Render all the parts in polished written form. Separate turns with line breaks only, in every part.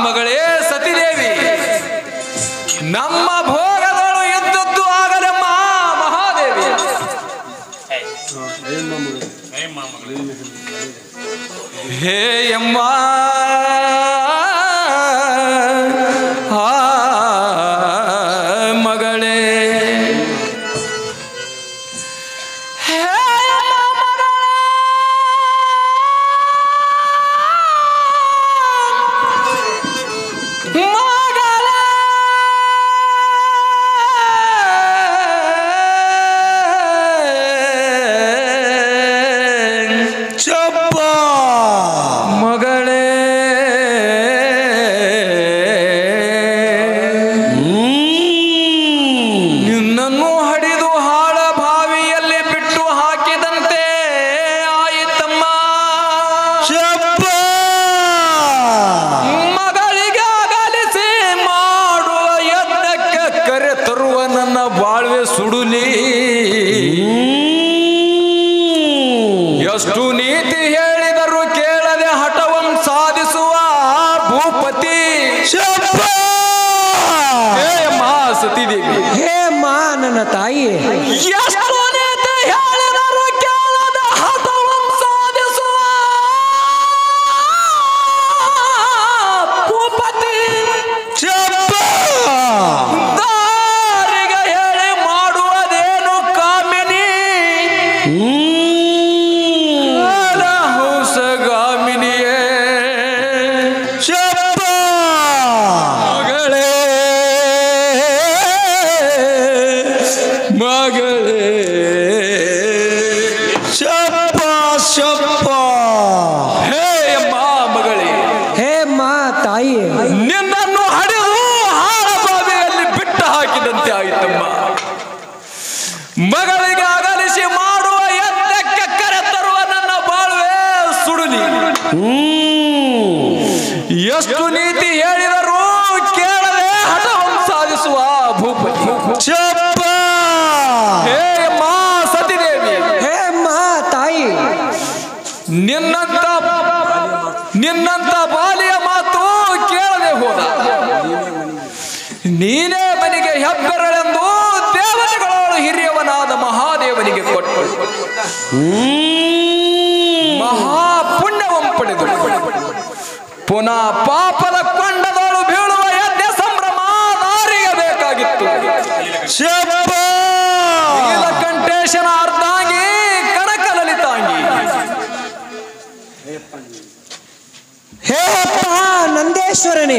ಮಗಳೇ ಸತಿದೇವಿ, ನಮ್ಮ ಭೋಗಗಳು ಇದ್ದದ್ದು ಆಗಲಮ್ಮ ಮಹಾದೇವಿ. ಹೇ ಅಮ್ಮ ಮಗಳೇ, ಎಷ್ಟು ನೀತಿ ಹೇಳಿದರು ಕೇಳದೆ ಹಠವನ್ನು ಸಾಧಿಸುವ ಭೂಪತಿ. ಹೇ ಮಾ ಸತಿದೇವಿ,
ಹೇ ಮಾ ನನ್ನ ತಾಯಿ,
ಎಷ್ಟು ನೀತಿ ಹೇಳಿದರು ಕೇಳದೆ ಹಠವನ್ನು ಸಾಧಿಸುವ ಭೂಪತಿ. ದಾರಿಗೆ ಹೇಳಿ ಮಾಡುವುದೇನು ಕಾಮಿನಿ, ನಿನ್ನನ್ನು ಹಡೆದು ಹಾಳಬಾವಿಯಲ್ಲಿ ಬಿಟ್ಟು ಹಾಕಿದಂತೆ ಆಯಿತಮ್ಮ. ಮಗಳಿಗೆ ಅಗಲಿಸಿ ಮಾಡುವ ಯತ್ನಕ್ಕೆ ಕರೆ ತರುವ ನನ್ನ ಬಾಳುವೆ ಸುಡುಲಿ. ಎಷ್ಟು ನೀತಿ ಹೇಳಿದರೂ ಕೇಳದೆ ಹಠವನ್ನು ಸಾಧಿಸುವ ಭೂಪತಿ. ಹೇ ಮಾ ಸತಿದೇವಿ,
ಹೇ ಮಾ ತಾಯಿ,
ನಿನ್ನಂತ ಬಾಲಿಯ ಮಾತು ಕೇಳದೆ ಹೋದ. ನೀನೇ ಮನೆಗೆ ಹೆಬ್ಬೆರಳೆಂದು ದೇವತೆಗಳು ಹಿರಿಯವನಾದ ಮಹಾದೇವನಿಗೆ ಕೊಟ್ಟು ಮಹಾಪುಣ್ಯವನ್ನು ಪಡೆದು ಪುನಃ ಪಾಪದ ಕೊಂಡದೋಳು ಬೀಳುವ ಯಜ್ಞ ಸಂಭ್ರಮ ನಾರಿಗೆ ಬೇಕಾಗಿತ್ತು. ನೀಲಕಂಠೇಶನ ಅರ್ಧಾಂಗಿ ಕನಕ ಲಲಿತಾಂಗಿ.
ಹೇ ಅಪ್ಪ ನಂದೇಶ್ವರನೇ,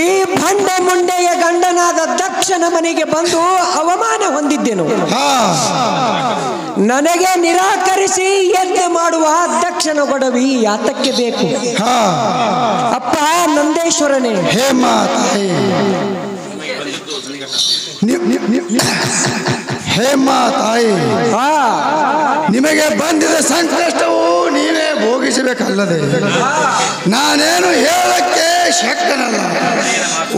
ಈ ಭಂಡ ಮುಂಡೆಯ ಗಂಡನಾದ ದಕ್ಷನ ಮನೆಗೆ ಬಂದು ಅವಮಾನ ಹೊಂದಿದ್ದೆನು. ನನಗೆ ನಿರಾಕರಿಸಿ ಯಜ್ಞ ಮಾಡುವ ದಕ್ಷನ ಗೊಡವಿ ಯಾತಕ್ಕೆ ಬೇಕು? ಅಪ್ಪ ನಂದೇಶ್ವರನೇ,
ಹೇ ಮಾತಾಯಿ, ಹೇ ಮಾತಾಯಿ, ನಿಮಗೆ ಬಂದಿದ ಸಂಕಷ್ಟವು ನೀವೇ ಭೋಗಿಸಬೇಕಲ್ಲದೆ ನಾನೇನು ಹೇಳಕ್ಕೆ ಶಕ್ತನಲ್ಲ.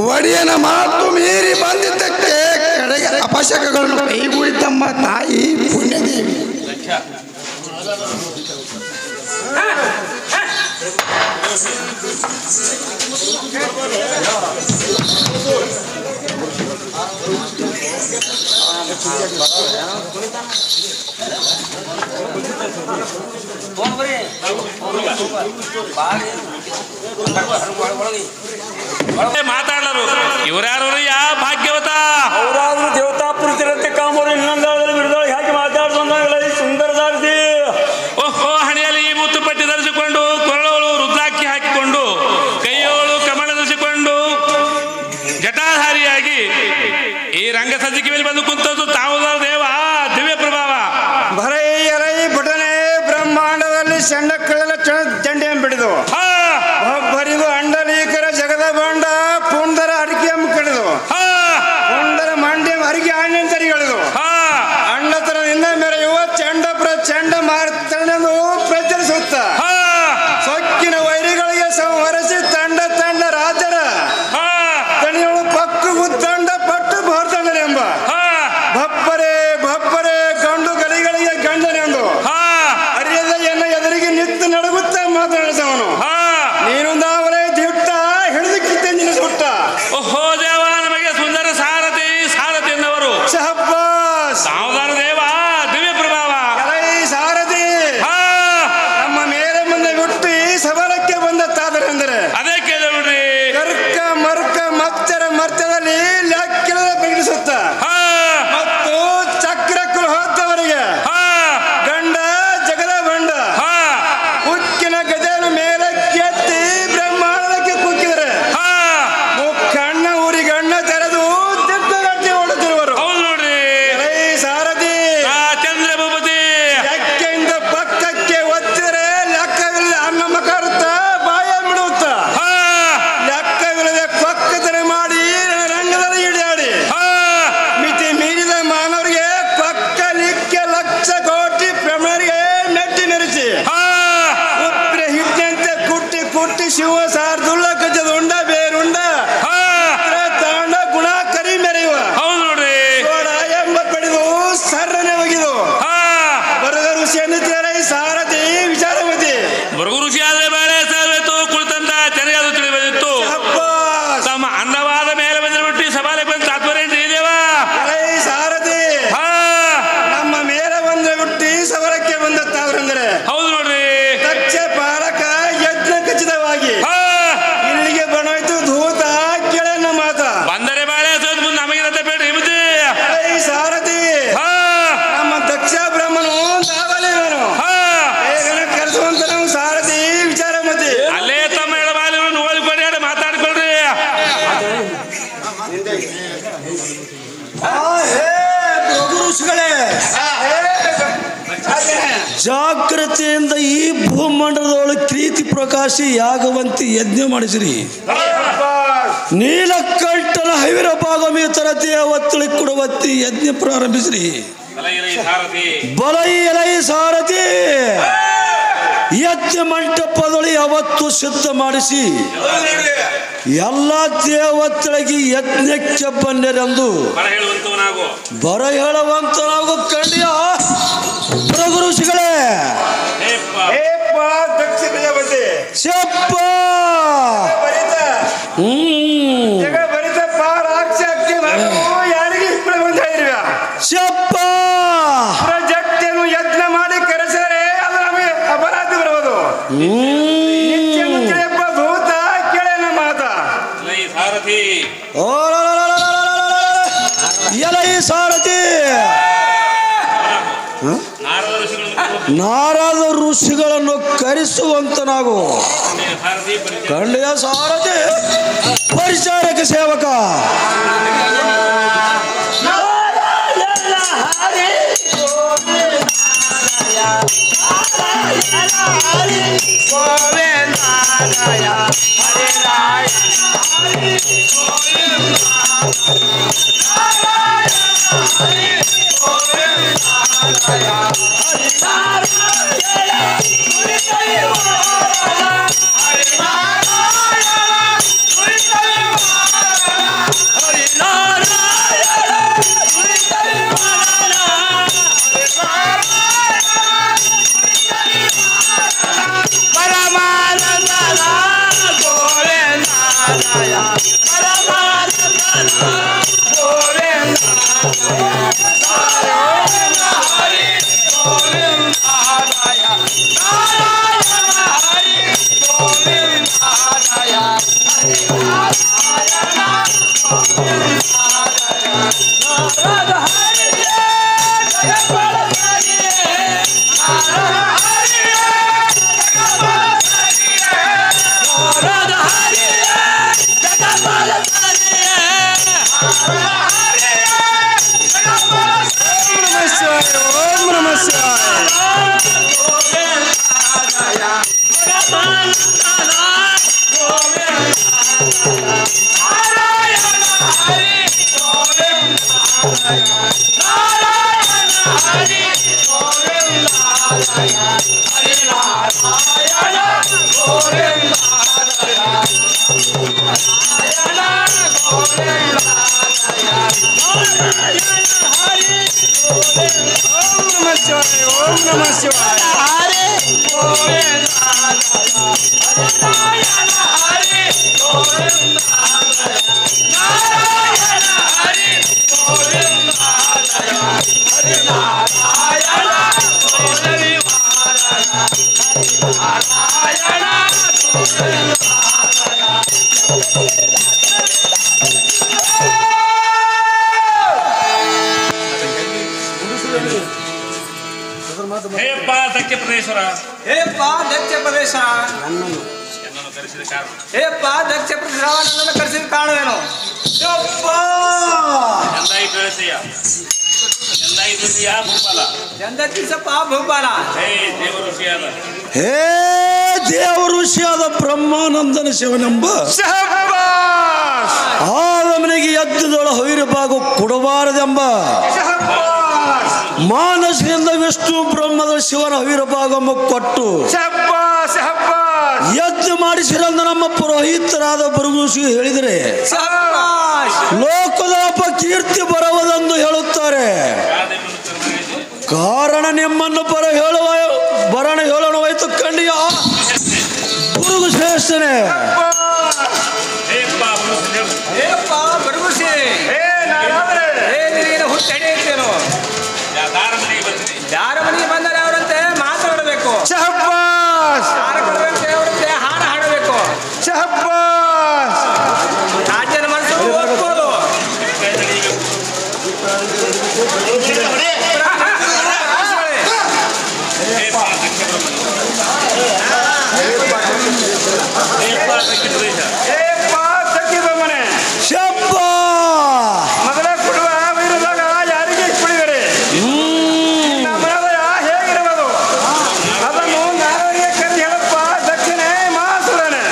ಒಡೆಯನ ಮಾತು ಮೀರಿ ಬಂದಿದ್ದಕ್ಕೆ ಕಡೆಗೆ ಅಪಶಕಗಳನ್ನು ಕೈಗೂಡಿದ್ದಮ್ಮ ತಾಯಿ ಪುಣ್ಯದೇವಿ.
ಮಾತಾಡರು ಇವರ್ಯಾರು? ಯಾ ಭಾಗ್ಯವತ
ಅವರಾದ್ರೂ ದೇವತಾ ಪುರುಷರಂತೆ ಕಾಮರು ಇನ್ನೊಂದಾದ್ರೂ ಬಿಡದೊಳಗೆ ಹಾಕಿ ಮಾತಾಡ್ಸೋದಾಗಲಿ ಸುಂದರ ಸಾರಥಿ.
ಓಹೋ, ಹಣೆಯಲ್ಲಿ ಈ ಮುತ್ತು ಪಟ್ಟಿ ಧರಿಸಿಕೊಂಡು, ಕೊರಳೋಳು ರುದ್ರಾಕ್ಷಿ ಹಾಕಿಕೊಂಡು, ಕೈಯೋಳು ಕಮಲ ಧರಿಸಿಕೊಂಡು, ಜಟಾಧಾರಿಯಾಗಿ ಈ ರಂಗ ಸಜ್ಜಿಕೆ ಮೇಲೆ ಬಂದು ಕುಂತದ್ದು ತಾವುದಾರ ದೇವ ದಿವ್ಯ ಪ್ರಭಾವ.
ಭರೈ ಭಟನೆ ಬ್ರಹ್ಮಾಂಡದಲ್ಲಿ ಸಣ್ಣ ಕಳೆದ ಚಂಡಿಯನ್ನು ಬಿಡಿದು ಬರಿದು ಅಂಡಲೀಕರ ಜಗದ ಬಂಡ ಪುಂಡರ ಅಡಿಕೆ ಕಡಿದು ಪುಂಡರ ಮಂಡ್ಯ ಅರಿಕೆ ಆಣ್ಯಂತರಿಗಳಿದು ಅಂಡತನದಿಂದ ಮೆರೆಯುವ ಚಂಡ ಮಾರ್ತನೆಂದು ಪ್ರಚರಿಸುತ್ತ ಸೊಕ್ಕಿನ ವೈರಿಗಳಿಗೆ ಸಂಹರಿಸಿ ತಂಡ ರಾಜರ ತಣಿಯಳು ಪಕ್ಕು ಉತ್ತಂಡ ಪಟ್ಟು ಬಹುತಂಡನೆಂಬ ಭಪ್ಪರೆ ಗಂಡು ಗಲಿಗಳಿಗೆ ಗಂಡನೆಂದು ಅರಿಯದ ಎನ್ನ ಎದುರಿಗೆ ನಿಂತು ನಡುಗುತ್ತಾ ಮಾತನಾಡಿದವನು ಉಪ್ಪಿನ ಹಿಟ್ಟಂತೆ ಕುಟ್ಟಿ ಕುಟ್ಟಿ ಶಿವ ಸಾರ್ದುಳ್ಳ ಗಜದ ಉಂಡ ಬೇರುಂಡ ತಾಂಡ ಗುಣ ಕರಿ ಮೆರೆಯುವ
ಹೌದು ನೋಡ್ರಿ
ಸೋಡ ಎಂಬ ಪಡೆದು ಸರ್ರನೆ ಒಗಿದು ಬರಗ ಋಷಿಯನ್ನು ತೇರೈ ಸಾರಥಿ ವಿಚಾರವತಿ
ಬರಗು ಋಷಿ ಆದ್ರೆ ಬಾಳೆ ಸಾರ್ಬೇಕು ಕುಳಿತಂತ ತೆರೆಯಾದ ತಿಳಿಬಂದಿತ್ತು ತಮ್ಮ ಅಂದವಾದ ಮೇಲೆ ಬಂದಿರ್ಬಿಟ್ಟು ಸಭಾಲೆ ಬಂದು ತಾತ್ಪರ್ಯ ಇದೇವ
ಸಾರಥಿ ನಮ್ಮ ಮೇಲೆ ಬಂದ್ರೆ ಬಿಟ್ಟು ಸವರಕ್ಕೆ ಬಂದತ್ತಾವ್ರಂದ್ರೆ
ಹೌದು ನೋಡ್ರಿ
ದಕ್ಷ ಪಾಲಕ ಯಜ್ಞ ಖಚಿತವಾಗಿ ಇಲ್ಲಿಗೆ ಬಣೋಯ್ತು ಧೂತ ಕೆಳನ ಮಾತ
ಬಂದರೆ ಬಾಳೆ ಸೋದ್ ಮುಂದೆ ನಮಗಿರಂತ ಬೇಡ ನಿಮ್ದು
ಸಾರಥಿ ನಮ್ಮ ದಕ್ಷ ಬ್ರಹ್ಮನು ತಾವಲೇವನು ಬೇಗನೆ ಕರೆಸುವಂತ ನಾವು ಸಾರಥಿ ವಿಚಾರ ಮತಿ
ಅಲ್ಲೇ ತಮ್ಮ ಎಡಬಾಲಿಗಳನ್ನು ಓದಿಕೊಂಡು ಮಾತಾಡ್ಕೊಳ್ರಿ
ಋಷಿಗಳೇ ಜಾಗೃತಿಯಿಂದ ಈ ಭೂಮಂಡಲದೊಳಗೆ ಪ್ರೀತಿ ಪ್ರಕಾಶಿ ಯಾಗವಂತಿ ಯಜ್ಞ ಮಾಡಿಸಿರಿ ನೀಲಕಂಠನ ಹೈವಿರ ಭಾಗಮಿ ತರತಿಯ ಒತ್ತಳಿ ಕೊಡುವತ್ತಿ ಯಜ್ಞ ಪ್ರಾರಂಭಿಸಿರಿ ಬಲ ಎಲೈ ಸಾರಥಿ ಯಜ್ಞ ಮಂಟಪದೊಳಿ ಅವತ್ತು ಸಿದ್ಧ ಮಾಡಿಸಿ ಎಲ್ಲ ದೇವತೆಗಳಿಗೆ ಯಜ್ಞಕ್ಕೆ ಬನ್ನಿರೆಂದು ಬರ ಹೇಳುವಂತನಾಗು ಕಂಡಿಯ ಪ್ರಭು ಋಷಿಗಳೇ
ದಕ್ಷ ಪ್ರಜಾಪತಿ
ಶಪ್ಪ
ಬರಿತಪ್ಪ ರಾಕ್ಷಕ್ಕೆ ಯಾರಿಗೆ ಬಂದ
ಶಪ್ಪ
ಪ್ರಜಕ್ತಿಯನ್ನು ಯಜ್ಞ ಮಾಡಿ ಕರೆಸಿದರೆ ಅದು ನಮಗೆ ಅಪರಾಧ ಬರುವುದು ಭೂತ ಕೆಳನ ಮಾತ
ಎಲೈ ಸಾರಥಿ ನಾರದ ಋಷಿಗಳನ್ನು ಕರೆಸುವಂತನಾಗು ಕಂಡೆಯ ಸಾರಥಿ ಪರಿಚಾರಕ ಸೇವಕ
ಹೇಪ್ಪ ದಕ್ಷ ಪ್ರದೇಶ್ವರ
ಹೇಪ್ಪ ದಕ್ಷ ಪ್ರದೇಶ
ನನ್ನನ್ನು ಕರೆಸಿದ ಕಾರಣ
ಹೇಪ್ಪ ದಕ್ಷ ಪ್ರದೇಶ ನನ್ನನ್ನು ಕರೆಸಿದ ಕಾರಣವೇನು
ಎಂದಾಯಿತು ಹೇಳ್ತೀಯ ಎಂದಾಯಿತು ಭೂಪಾಲ
ಚಂದೀಸಪ್ಪ ಭೂಪಾಲ
ಹೇ ದೇವ ಋಷಿಯಾದ
ಹೇ ದೇವ ಋಷಿಯಾದ ಬ್ರಹ್ಮಾನಂದನ ಶಿವನೆಂಬ ಆದ ಮನೆಗೆ ಯಜ್ಞದೊಳ ಹೊಯ್ರ ಭಾಗ ಕೊಡಬಾರದೆಂಬ ಮಾನಸದಿಂದ ವಿಷ್ಣು ಬ್ರಹ್ಮದ ಶಿವನ ಅವಿರ್ಭಾಗಮ ಕೊಟ್ಟು
ಶಬ್ಬಾಸ್ ಶಬ್ಬಾಸ್
ಯಜ್ಞ ಮಾಡಿಸಿರಂದ ನಮ್ಮ ಪುರೋಹಿತರಾದ ಭೃಗುಷಿ ಹೇಳಿದರೆ ಲೋಕದ ಅಪಕೀರ್ತಿ ಬರುವುದೆಂದು ಹೇಳುತ್ತಾರೆ. ಕಾರಣ ನಿಮ್ಮನ್ನು ಬರಣ ಹೇಳೋಣವಾಯ್ತು ಕಂಡಿಯ ಭೃಗು ಶ್ರೇಷ್ಠನೇ.
ಯಾರ ಮನೆಗೆ ಬಂದರೆ ಅವರಂತೆ ಮಾತಾಡಬೇಕು,
ಶಬ್ಬಾಸ್
ಅವರಂತೆ ಹಾಡು ಹಾಡಬೇಕು,
ಶಬ್ಬಾಸ್
ರಾಜ್ಯದ ಮನಸ್ಸು ಓದ್ಬೋದು.
ಶಬ್ಬ
ಮೊದಲ ಕೊಡುವ ವೀರದಾಗ ಯಾರಿಗೆ ಕುಡಿದರೆ ಮನದ ಹೇಗಿರುವುದು ಅದನ್ನು ನಾರರಿಗೆ ಕರೆದು ಹೇಳಪ್ಪ ದಕ್ಷಿಣೆ ಮಾಸುರನೆ.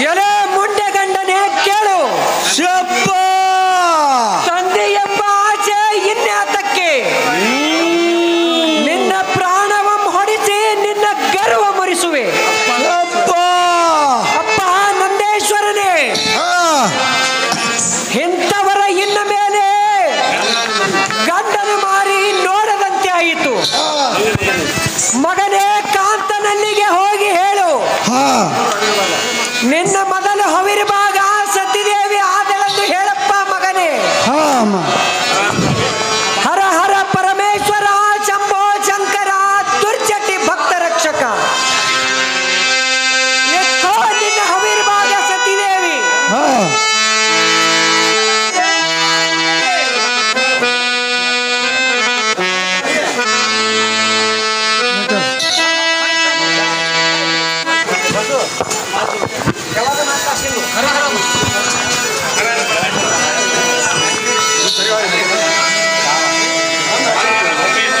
ಎಲೆ ಮುಂಡೆ ಗಂಡನೆ ಕೇಳು,
ಶಬ್ಬ
ತಂದೆಯೆಂಬ ಆಚೆ ಇನ್ಯಾತಕ್ಕೆ ನಿನ್ನ ಪ್ರಾಣವಂ ಹೊಡಿಸಿ ನಿನ್ನ ಗರ್ವ ಮರಿಸುವೆ.
ಶಬ್ಬ
ಅಪ್ಪ ನಂದೇಶ್ವರನೇ, ಇಂಥವರ ಇನ್ನ ಮೇಲೆ ಗಂಡನ ಮಾರಿ ನೋಡದಂತೆ ಆಯಿತು. ಮಗನೇ ಕಾಂತನಲ್ಲಿಗೆ ಹೋಗಿ ಹೇಳು, ನಿನ್ನ ಮೊದಲು ಹವಿರ್ಭಾಗ ಸತಿದೇವಿ ಆದಳೆಂದು ಹೇಳಪ್ಪ ಮಗನೇ. ಹರ ಹರ ಪರಮೇಶ್ವರ ಶಂಭೋ ಶಂಕರ ದುರ್ಜಟಿ ಭಕ್ತ ರಕ್ಷಕ. ಎಕ್ಕೋ ನಿನ್ನ ಹವಿರ್ಭಾಗ ಸತಿದೇವಿ.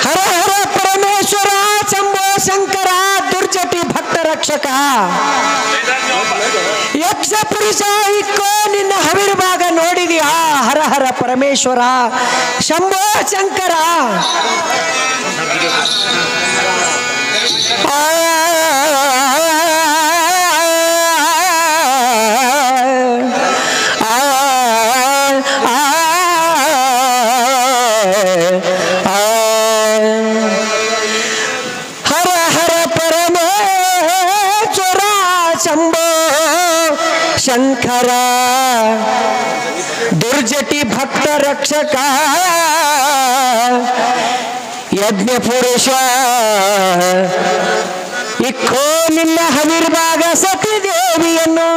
ಹರ ಹರ ಪರಮೇಶ್ವರ ಶಂಭೋ ಶಂಕರ ದುರ್ಜಟಿ ಭಕ್ತ ರಕ್ಷಕ. ಯಕ್ಷ ಪುರುಷ ಇಕ್ಕೋ ನಿನ್ನ ಹವಿರ್ಭಾಗ ನೋಡಿದ್ಯಾ? ಹರ ಹರ ಪರಮೇಶ್ವರ ಶಂಭೋ ಶಂಕರ. ಹರ ಹರ ಪರಮೇಶ್ವರ ಶಂಭೋ ಶಂಕರ ದುರ್ಜಟಿ ಭಕ್ತ ರಕ್ಷಕ. ಯಜ್ಞ ಪುರುಷ ಇಕ್ಕೋ ನಿನ್ನ ಹವಿರ್ಭಾಗ ಸತಿದೇವಿಯನ್ನು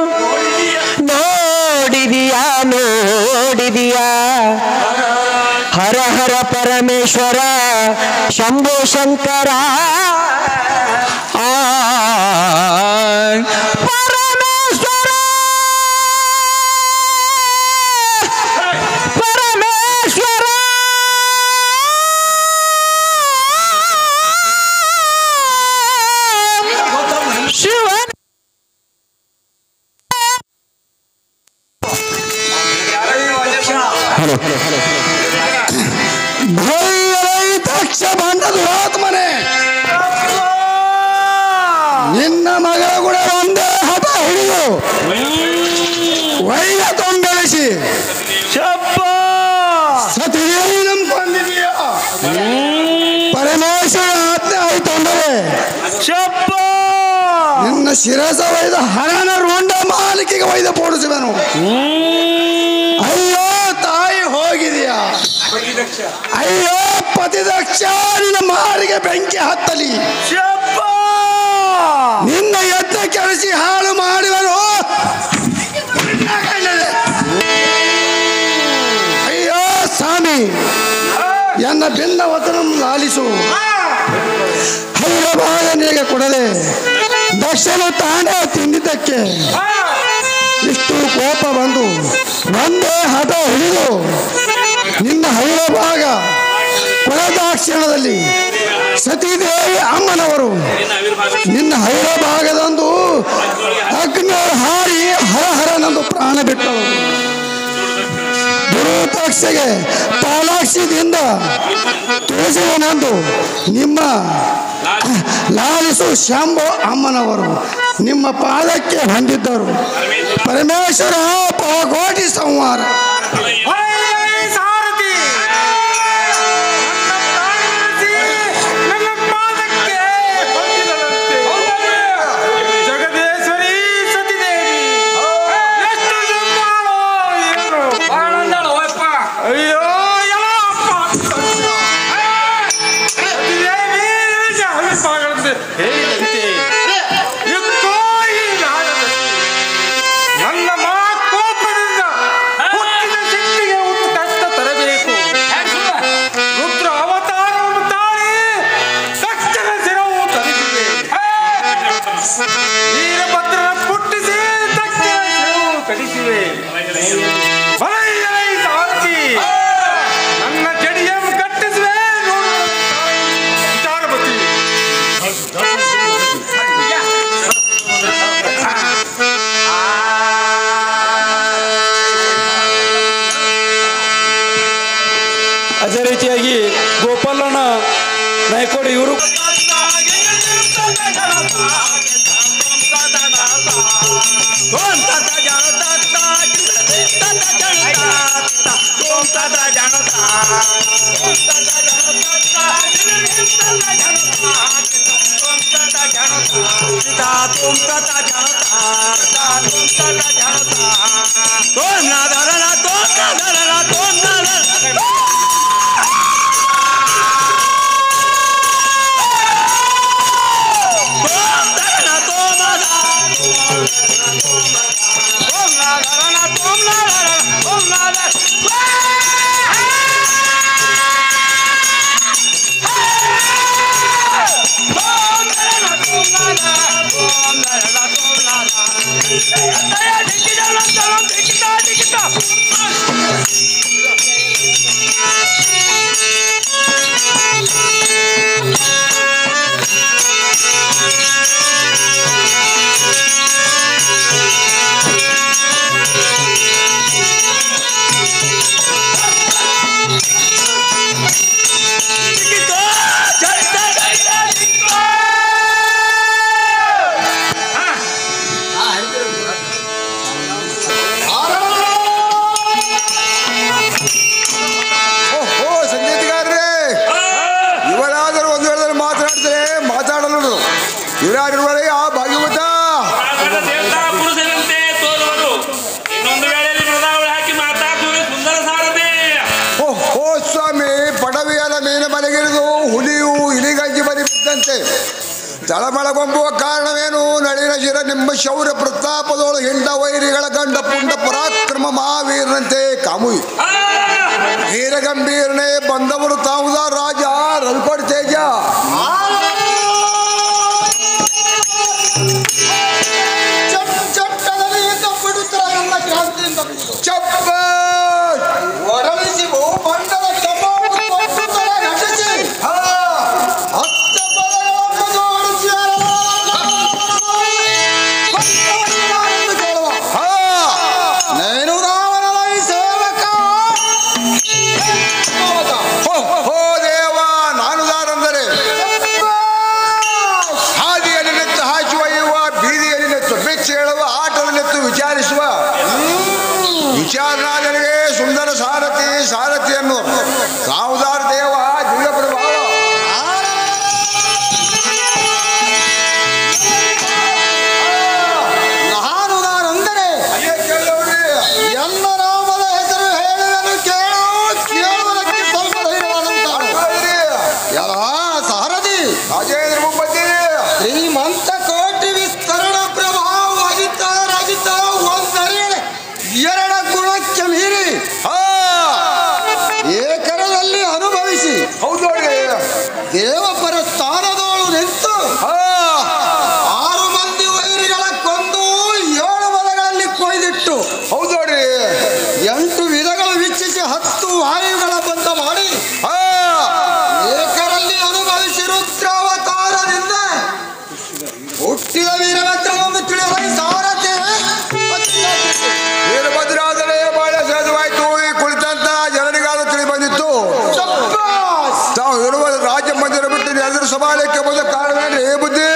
ನೋಡಿದೀಯಾ ನೋಡಿದೀಯಾ? ಹರ ಹರ ಪರಮೇಶ್ವರ ಶಂಭೋ ಶಂಕರ. ಪರಮೇಶ್ವರ ಪರಮೇಶ್ವರ
ವೈರ ತೊಂಬೆಳೆಸಿ ಸತಿದೇವಿ ನಂಬ್ಕೊಂಡಿದೀಯ ಪರಮೇಶ್ವರ ಆಜ್ಞೆ ಆಯ್ತು ಅಂದರೆ ನಿನ್ನ ಶಿರಸ ವೈದ ಹರನ ರುಂಡ ಮಾಲಿಕೆಗೆ ವೈದ ಪೋಡಿಸುವೆನು. ಅಯ್ಯೋ ತಾಯಿ ಹೋಗಿದೆಯಾ, ಅಯ್ಯೋ ಪತಿದಕ್ಷ ನಿನ್ನ ಮಾರಿಗೆ ಬೆಂಕಿ ಹತ್ತಲಿ, ನಿನ್ನ ಎತ್ತ ಕೆಡಿಸಿ ಹಾಳು ಮಾಡುವನು. ಅಯ್ಯೋ ಸ್ವಾಮಿ ಎನ್ನ ಭಿನ್ನ ವಚನ ಲಾಲಿಸು. ಹೈದರಾಬಾದ ನಿನಗೆ ಕೊಡದೆ ದಕ್ಷನು ತಾನೇ ತಿಂದಿದ್ದಕ್ಕೆ ಇಷ್ಟು ಕೋಪ ಬಂದು ಒಂದೇ ಹಠ ಹಿಡಿದು ನಿನ್ನ ಹೈದರಾಬಾಗ ಕುಲದಾಕ್ಷಿಣದಲ್ಲಿ ಸತೀದೇವಿ ಅಮ್ಮನವರು ನಿನ್ನ ಹೈದರಾಬಾಗದಂದು ಅಗ್ನಿ ಹಾರಿ ಹರಹರನಂದು ಪ್ರಾಣ ಬಿಟ್ಟರು. ಗುರುತಾಕ್ಷಿಗೆ ಪಾಲಾಕ್ಷಿದಿಂದ ತುಳಸಿವನಂದು ನಿಮ್ಮ ಲಾಲಿಸು ಶಂಭು ಅಮ್ಮನವರು ನಿಮ್ಮ ಪಾದಕ್ಕೆ ಹೊಂದಿದ್ದರು. ಪರಮೇಶ್ವರ ಪಾವಕೋಟಿ ಸಂಹಾರ.
ಅದೇ ರೀತಿಯಾಗಿ ಗೋಪಾಲಣ್ಣ ನಾಯ್ಕೋಡಿ ಇವರು
ಇವರಾಗಿರುವರೆ ಆ ಭಾಗ್ಯವತ
ಪುರುಷರಂತೆ ತೋರುವರು. ಇನ್ನೊಂದು ವೇಳೆಯಲ್ಲಿ ಮೃದಾವಳಿ ಹಾಕಿ ಮಾತಾಡುವ ಸುಂದರ ಸಾರಥಿ.
ಓ ಸ್ವಾಮಿ, ಪಡವಿಯರ ಮೇಲೆ ಮಲಗಿರಿದು ಹುಲಿಯು ಇಲಿಗಂಜಿ ಬರಿ ಬಿದ್ದಂತೆ ತಳಮಳಗೊಂಬುವ ಕಾರಣವೇನು? ನಳಿನ ಶಿರ ನಿಮ್ಮ ಶೌರ್ಯ ಪ್ರತಾಪದೋಳು ಹಿಂಡ ವೈರಿಗಳ ಗಂಡ ಪುಂಡ ಪರಾಕ್ರಮ ಮಹಾವೀರನಂತೆ ಕಾಮುಯಿ ವೀರ ಗಂಭೀರನೇ ಬಂದವರು ತಾವುದ ರಾಜ ರಲ್ಪಡ್ ತೇಜ. ದೇವ ಸಾರಥಿಯನ್ನು ಸಾವುದಾರ ದೇವ ದಿವ್ಯ ಪ್ರಭಾವ
ನಾನುದಾರಂದರೆ ಎಲ್ಲ ನಾಮದ ಹೆಸರು ಹೇಳಿದನು ಕೇಳು ಕೇಳುವುದಕ್ಕೆ ಸ್ವಲ್ಪ ಧೈರ್ಯವಾದಂತ ಎಲ್ಲ ಸಾರಥಿ
ರಾಜೇಂದ್ರ ಭೂಪತಿ
ಶ್ರೀಮಂತ ಕೋಟಿ ವಿಸ್ತರಣ ಪ್ರಭಾವ ಅಜಿತ ರಜಿತ ಒಂದರಿಯಡೆ ಎರಡ ಗುಣಕ್ಕೆ ಮೀರಿ ಏಕರದಲ್ಲಿ ಅನುಭವಿಸಿ
ಹೌದು ನೋಡಿ
ದೇವಪರ ಸ್ಥಾನದೋಳು ನಿಂತು 6 ಮಂದಿ ವೈರಿಗಳ ಕೊಂದು 7 ಮದಗಳಲ್ಲಿ ಕೊಯ್ದಿಟ್ಟು
ಹೌದು ನೋಡಿ
8 ವಿಧಗಳು ವೀಕ್ಷಿಸಿ 10 ವಾಯುಗಳ ಬಂಧ ಮಾಡಿ ಏಕರಲ್ಲಿ ಅನುಭವಿಸಿ ರುದ್ರಾವತಾರದಿಂದ ಹುಟ್ಟಿದ ವೀರಭದ್ರವನ್ನು ತಿಳಿಯಲು ಸಾರಥಿ
ವೀರಭದ್ರಾದರೆ ಬಹಳ ಸಹಜವಾಯಿತು. ಈ ಕುಳಿತಂತ ಜನರಿಗಾದ ತಿಳಿ ಬಂದಿತ್ತು. ತಾವು ಇರುವ ರಾಜ್ಯ ಮಂದಿರ ಬಿಟ್ಟು ಎದುರು ಸಭಾಲಯಕ್ಕೆ ಬಂದ ಕಾರಣವೇನ್ರಿ ಬುದ್ಧಿ?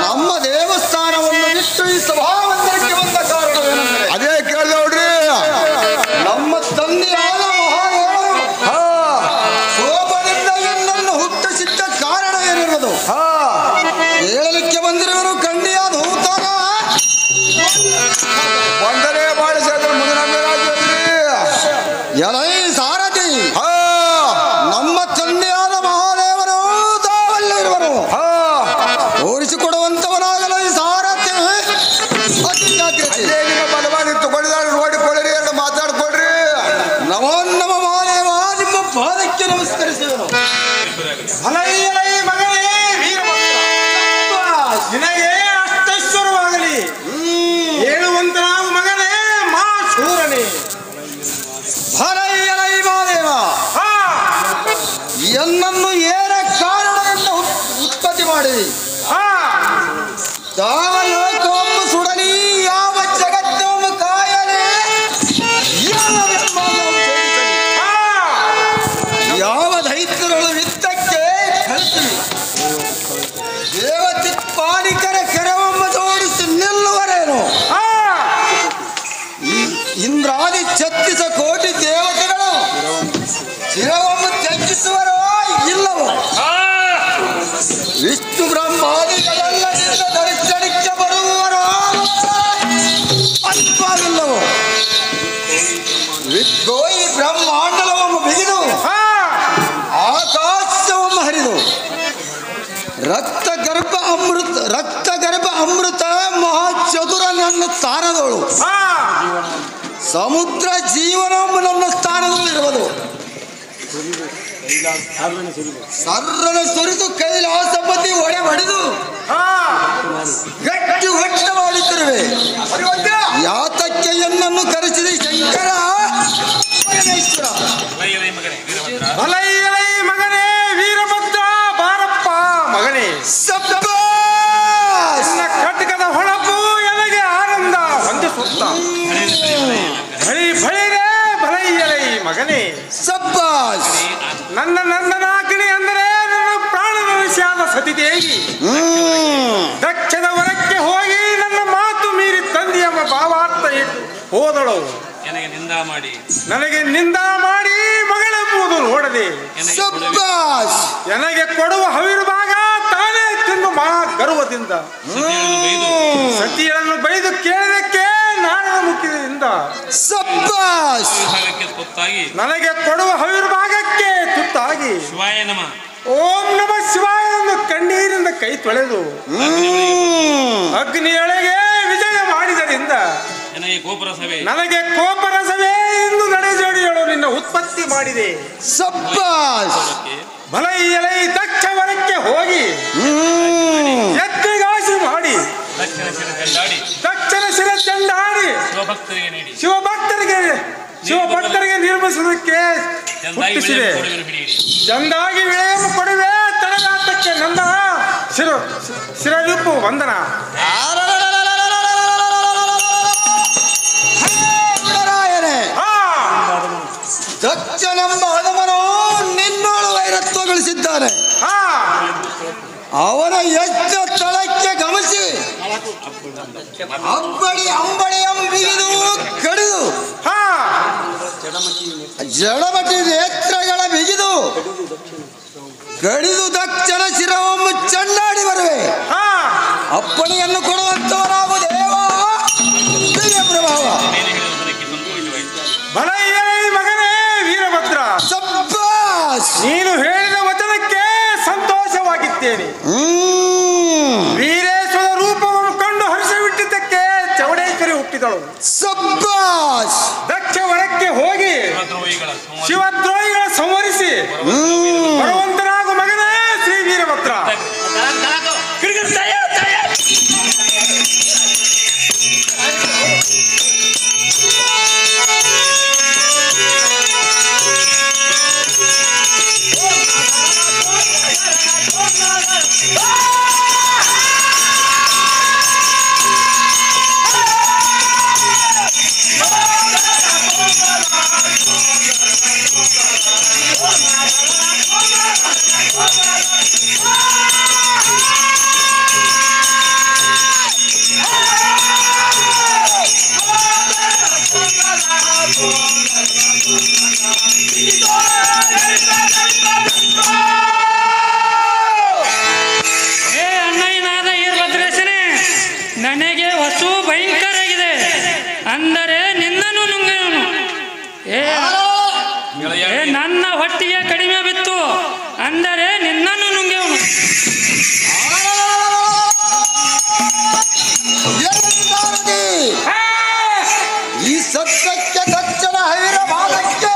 ನಮ್ಮ ದೇವಸ್ಥಾನವನ್ನು ಬಿಟ್ಟು ಈ ಸಭಾಮಂದಿರಕ್ಕೆ ಬಂದ ಕಾರಣವೇನೆಂದರೆ
ಅದೇ ಕೇಳ್ದ ನೋಡ್ರಿ.
ನಮ್ಮ ತಂದೆಯಾದ ಮಹಾದೇವರು ಕೋಪದಿಂದ ಎನ್ನನ್ನು ಹುಟ್ಟಿಸಿದ್ದ ಕಾರಣ ಏನಿರುವುದು ಹೇಳಲಿಕ್ಕೆ ಬಂದಿರುವನು ಕಂಡಿಯಾದ ಹೂತಾಗ
ಒಂದನೇ ಬಹಳ ಸಹಜ ಮುಂದಿನ ರಾಜ್ಯದ್ರಿ.
ಎಲೈ ಸಾರಥಿ ನಮ್ಮ ತಂದೆಯಾದ ಮಹಾದೇವನು ತಾವಲ್ಲಿರುವನು ತೋರಿಸಿಕೊಡುವಂತವನಾಗಲು ಈ ಸಾರಥಿ ಅತಿ ಜಾಗ್ರತೆ.
ಅದೇ ನಿಮ್ಮ ಬಲವಾಗಿ ತಗೊಂಡಿದ್ದಾರೆ ನೋಡಿಕೊಳ್ಳಿರಿ, ಎರಡು ಮಾತಾಡ್ಕೊಳ್ರಿ.
ನಮೋ ನಮ ಮಹಾದೇವ ನಿಮ್ಮ ಪಾದಕ್ಕೆ ನಮಸ್ಕರಿಸುವೆನು.
ನಿನಗೆ ಅಷ್ಟೈಶ್ವರವಾಗಲಿ ಹೇಳುವಂತ ನಾವು ಮಗನೇ ಮಾ ಶೂರನೇ.
ಭಲೈ ಮಹಾದೇವ ಎನ್ನನ್ನು ಏನ ಕಾರಣದಿಂದ ಉತ್ಪತ್ತಿ ಮಾಡಿ ಯಾವ ಲೋಕವನ್ನು ಸುಡಲಿ, ಯಾವ ಜಗತ್ತನ್ನು ಕಾಯಲಿ, ಯಾವ ದೈತ್ಯಗಳು ಯುದ್ಧಕ್ಕೆ ಕಳಿಸಲಿ, ದೇವತಿಪ್ಪಾಲಿಕರ ಕೆರವಮ್ಮ ಜೋಡಿಸಿ ನಿಲ್ಲುವರೇನು, ಇಂದ್ರಾದಿ 36 ಕೋಟಿ ದೇವತೆಗಳು ಶಿರವನ್ನು ತ್ಯಜಿಸುವರೋ ಇಲ್ಲವೋ, ವಿಷ್ಣು ಬ್ರಹ್ಮಾದಿಗಳೆಲ್ಲರಿಂದ ದರ್ಶನಕ್ಕೆ ಬರುವವರೋ ಅಲ್ಪವಿಲ್ಲವೋ, ಗೋಯಿ ಬ್ರಹ್ಮಾಂಡಲವನ್ನು ಬಿಗಿದು ಆಕಾಶವನ್ನು ಹರಿದು ರಕ್ತ ಗರ್ಭ ಅಮೃತ ಮಹಾಚತುರ ನನ್ನ ಸ್ಥಾನದೋಳು, ಸಮುದ್ರ ಜೀವನವು ನನ್ನ ಸ್ಥಾನದಲ್ಲಿ ಇರುವುದು, ಸರ್ರನ ಸುರಿದು ಕೈಲಾಸಪತಿ ಒಡೆ ಹೊಡೆದು ಗಟ್ಟಿ ಹೊಟ್ಟ ಮಾಡಿತಿರುವೆ. ಯಾತಕ್ಕೆ ಎನ್ನನ್ನು ಕರೆಸಿದ ಶಂಕರ ಪರಮೇಶ್ವರ.
ಮಗನೇ ವೀರಭದ್ರ ಬಾರಪ್ಪ ಮಗನೇ. ಖಡ್ಗದ ಹೊಳಪು ಎನಗೆ ಆನಂದ ಹೊಂದಿಸುತ್ತ ಭಲೈ ಮಗನೇ.
ಸಬ್ಬಾಸ್
ನನ್ನ ನಂದನಾಗ್ನಿ ಅಂದರೆ ನನ್ನ ಪ್ರಾಣದ ವಿಷಯದ ಸತಿದೇವಿ ದಕ್ಷದ ಹೊರಕ್ಕೆ ಹೋಗಿ ನನ್ನ ಮಾತು ಮೀರಿ ತಂದೆಯಮ್ಮ ಭಾವಾರ್ಥ ಇಟ್ಟು ಹೋದಳು. ನನಗೆ ನಿಂದ ಮಾಡಿ ಮಗಳೆಂಬುದು ನೋಡದೆ ನನಗೆ ಕೊಡುವ ಹವಿರ್ಭಾಗ ತಾನೇ ತಿಂದು ಮಹಾ ಗರ್ವದಿಂದ ಸತಿಯನ್ನು ಬೈದು ಕೇಳಿದಕ್ಕೆ ನಾರದ ಮುಖದಿಂದ ನನಗೆ ಕೊಡುವ ಹವಿರ್ಭಾಗಕ್ಕೆ ತುತ್ತಾಗಿ ಓಂ ನಮ ಶಿವಾಯ ಎಂದು ಕಣ್ಣೀರಿಂದ ಕೈ ತೊಳೆದು ಅಗ್ನಿಯೊಳಗೆ ವಿಜಯ ಮಾಡಿದರಿಂದ ನನಗೆ ಕೋಪರಸವೇ ಎಂದು ನಡೆಜೋಡಿಯಳು ನಿನ್ನ ಉತ್ಪತ್ತಿ ಮಾಡಿದೆ. ಭಲೈ ದಕ್ಷ ವರಕ್ಕೆ ಹೋಗಿ ಯಜ್ಞಗಾಸಿ ಮಾಡಿ ದಕ್ಷಿಣ ಶಿರ ಚೆಂಡಾಡಿ ಶಿವಭಕ್ತರಿಗೆ ನಿರ್ಮಿಸುವುದಕ್ಕೆ ಹುಟ್ಟಿಸಿದೆ. ಚಂದಾಗಿ ವಿಳೆಯನ್ನು ಕೊಡುವೆ ತಡಗಾತಕ್ಕೆ ನಂದ ಶಿರಲಿಪ್ಪು ವಂದನ.
ದಕ್ಷನೆಂಬ ಹನುಮನು ನಿನ್ನೋಳು ವೈರತ್ವಗೊಳಿಸಿದ್ದಾನೆ. ಅವನ ಯಜ್ಞ ಸ್ಥಳಕ್ಕೆ ಗಮನಿಸಿ ಅಂಬಳಿಯಂ ಬಿಗಿದು ಕಡಿದು ಜಡಮಟಿ ನೇತ್ರಗಳ ಬಿಗಿದು ಕಡಿದು ದಕ್ಷಿಣ ಶಿರವನ್ನು ಚಂಡಾಡಿ ಬರುವೆ. ಅಪ್ಪಣೆಯನ್ನು ಕೊಡುವಂತವರಾಗು ದೇವ ಪ್ರಭಾವ.
ಮಗನೇ ವೀರಭದ್ರ, ನೀನು ಹೇಳಿದ ವಚನಕ್ಕೆ ಸಂತೋಷವಾಗಿದ್ದೇನೆ. ವೀರೇಶ್ವರ ರೂಪವನ್ನು ಕಂಡು ಹರ್ಷವಿಟ್ಟಿದ್ದಕ್ಕೆ ಚೌಡೇಶ್ವರಿ ಹುಟ್ಟಿದಳು. ದಕ್ಷ ವನಕ್ಕೆ ಹೋಗಿ ಶಿವದ್ರೋಹಿಗಳ ಸಂವರಿಸಿ ಬರುವಂತನಾಗು ಮಗನೇ ಶ್ರೀ ವೀರಭದ್ರ.
ಅಣ್ಣಯ್ಯನಾದ ವೀರಭದ್ರೇಶನೇ, ನನಗೆ ವಸು ಭಯಂಕರ ಆಗಿದೆ. ಅಂದರೆ ನಿನ್ನನ್ನು ನುಂಗನು. ನನ್ನ ಹೊಟ್ಟಿಗೆ ಕಡಿಮೆ ಬಿತ್ತು, ಅಂದರೆ ನಿನ್ನನ್ನು ನುಂಗೆವನು.
ಈ ಸತ್ಯಕ್ಕೆ ದಕ್ಷಿಣ ಹೈರ ಭಾಗಕ್ಕೆ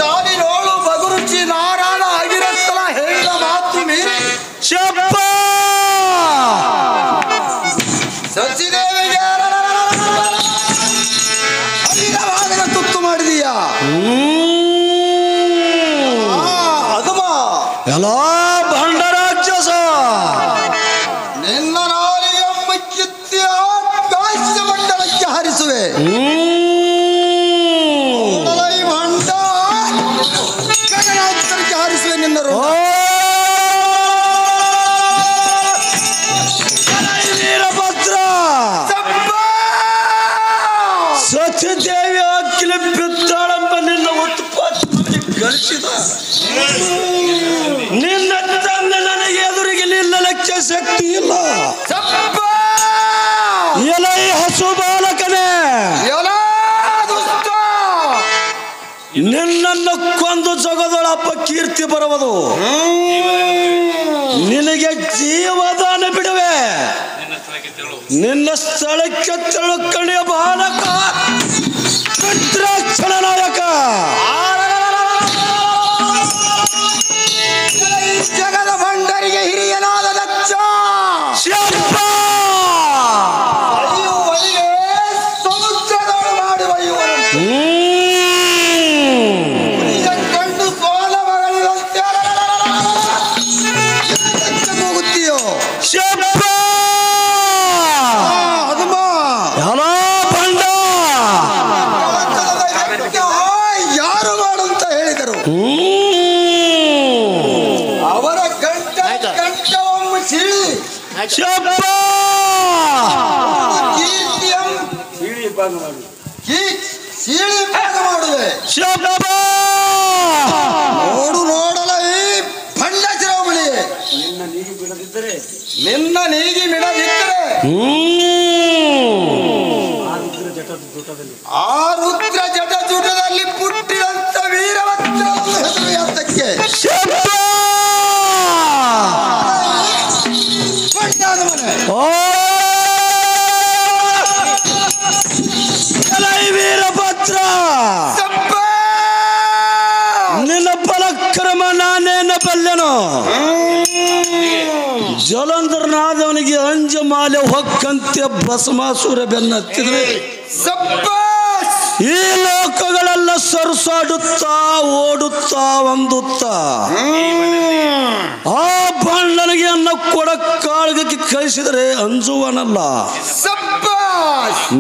ದಾನಿರೋಳು ಬಗುರುಚಿ ನಾರಾಯಣ ಆಗಿರತ್ತಲ ಹೇಳಿದ ಮಾತು ಮೀರಿ ಸಚಿದೇವಿಗೆ ಅನಿರವಾದನ ತುತ್ತು ಮಾಡಿದೀಯಾ? ಅದುಮ
ಎಲ್ಲ ಭಂಡ ರಾಕ್ಷಸ,
ನಿನ್ನ ನಾಲಿಗೆಂಬ ಕಿತ್ತಿ ಆಕಾಶ ಮಂಡಲಕ್ಕೆ ಹಾರಿಸುವೆ. ಭಂಡ ಗಗನಾಂತರಕ್ಕೆ ಹಾರಿಸುವೆ ನಿನ್ನರು.
ವೀರಭದ್ರ, ಸತ್ಯದೇವಿ ಅಕ್ಕಿಲ ಬಿದ್ದಾಳೆಂಬ ನಿನ್ನ ಉತ್ಪತ್ತಿ ಗಳಿಸಿದ ನಿನ್ನ ತಂದೆ ನನಗೆ ಎದುರಿಗೆ ನಿಲ್ಲಲಿಕ್ಕೆ ಶಕ್ತಿ ಇಲ್ಲ. ಎಲೈ ಹಸು ಬಾಲಕನೇ, ನಿನ್ನನ್ನು ಕೊಂದು ಜಗದೊಳಪ್ಪ ಕೀರ್ತಿ ಬರುವುದು. ನಿನಗೆ ಜೀವದಾನ ಬಿಡುವೆ. ನಿನ್ನ ಸ್ಥಳಕ್ಕೆ ತೆರಳು ಕಣಿಯ ಬಾಲಕ ಮಿತ್ರಾಕ್ಷಣ ನಾಯಕ.
ಜಗದ ಭಂಡರಿಗೆ ಹಿರಿಯನಾದ ದಕ್ಷ ಸಮುದ್ರದೊಳು ಮಾಡುವ ಕಂಡು ಸೋಲ ಮಗಳಿರಂತೆ ಹೋಗುತ್ತೀಯೋ? ಹನುಮ
ಭಂಡ
ಯಾರು ಮಾಡಂತ ಹೇಳಿದರು? ಅವರ ಕಂಠವನ್ನು ಸೀಳಿ ಸೀಳಿ ಭಾಗ ಮಾಡುವೆ. ನೋಡು ನೋಡಲ ಈ ಭಂಡ ಶಿರೋಮಣಿ, ನಿನ್ನ ನೀಗಿ ಬಿಡದಿದ್ದರೆ
ಆ ರುದ್ರ ಜಟ ಜುಟದಲ್ಲಿ ಪುಟ್ಟಿದಂತ ವೀರವತ್ರ ಹೆಸರುಯಾತಕ್ಕೆ
ವೀರಭದ್ರ ನಿನ್ನ ಪರಾಕ್ರಮ ನಾನೇನ ಬಲ್ಲೆನು. ಜಲಂಧರನಾದವನಿಗೆ ಅಂಜ ಮಾಲೆ ಹೊಕ್ಕಂತೆ ಭಸ್ಮಾಸುರ ಬೆನ್ನತ್ತಿದ್ರೆ ಈ ಲೋಕಗಳೆಲ್ಲ ಸರಸಾಡುತ್ತಾ ಓಡುತ್ತಾ ಒಂದುತ್ತಾ ಆ ಬಣ್ಣನಿಗೆ ಅನ್ನ ಕೊಡ ಕಾಳಗಕ್ಕೆ ಕಳಿಸಿದರೆ ಅಂಜುವನಲ್ಲ.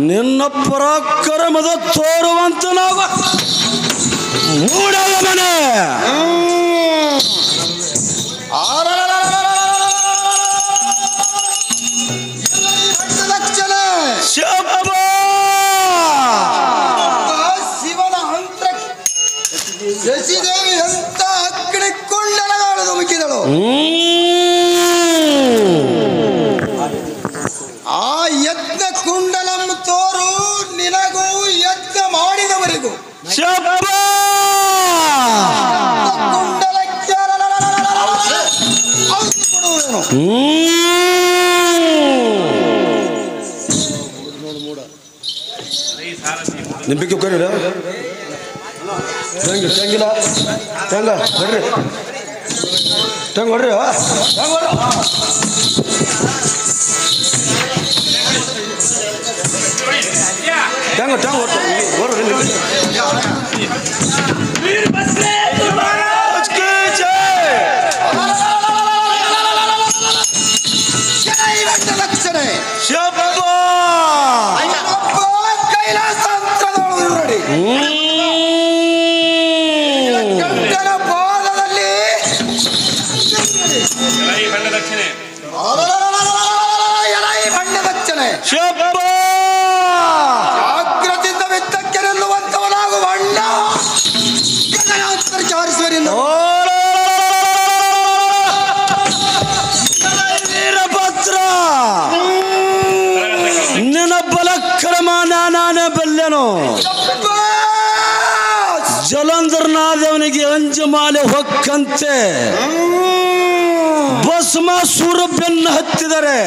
ನಿನ್ನ ಪರಾಕ್ರಮದ ತೋರುವಂತ ನಾವು ಮೂಡವ ಮನೆ
ಶಿವನ ಹಂತ್ರ ಶಶಿದೇವಿ ಅಂತ ಅಕ್ಕಡಿ ಕೊಂಡಲಗಾಳು ಧುಮುಕಿದಳು. ಆ ಯಜ್ಞ ಕುಂಡಲಂ ತೋರು ನಿನಗೂ ಯಜ್ಞ ಮಾಡಿದವರಿಗೂ ಕುಂಡಲಕ್ಕೆ ಕೊಡುವನು.
ನಿಂಬಿಕೆ ಕರೀರ ತೆಂಗಿಲ್ಲ ತೆಂಗ ಹೊಡ್ರಿ ತೆಂಗ ಹೊಡ್ರಿ ತೆಂಗ ತೆಂಗ ಹೊಡ್ರಿ
ಜಾಗ್ರತೆಯಿಂದ ವಿತ್ತಕ್ಕೆ ನಿಲ್ಲುವಂತವನಾಗುವ ಅಣ್ಣ
ವೀರಭದ್ರ ನಿನ್ನ ಬಲಕ್ರಮ ನಾನೇ ಬಲ್ಲೆನು. ಜಲಂಧರನಾದವನಿಗೆ ಅಂಜಮಾಲೆ ಹೊಕ್ಕಂತೆ ಭಸ್ಮಾಸುರ ಬೆನ್ನ ಹತ್ತಿದರೆ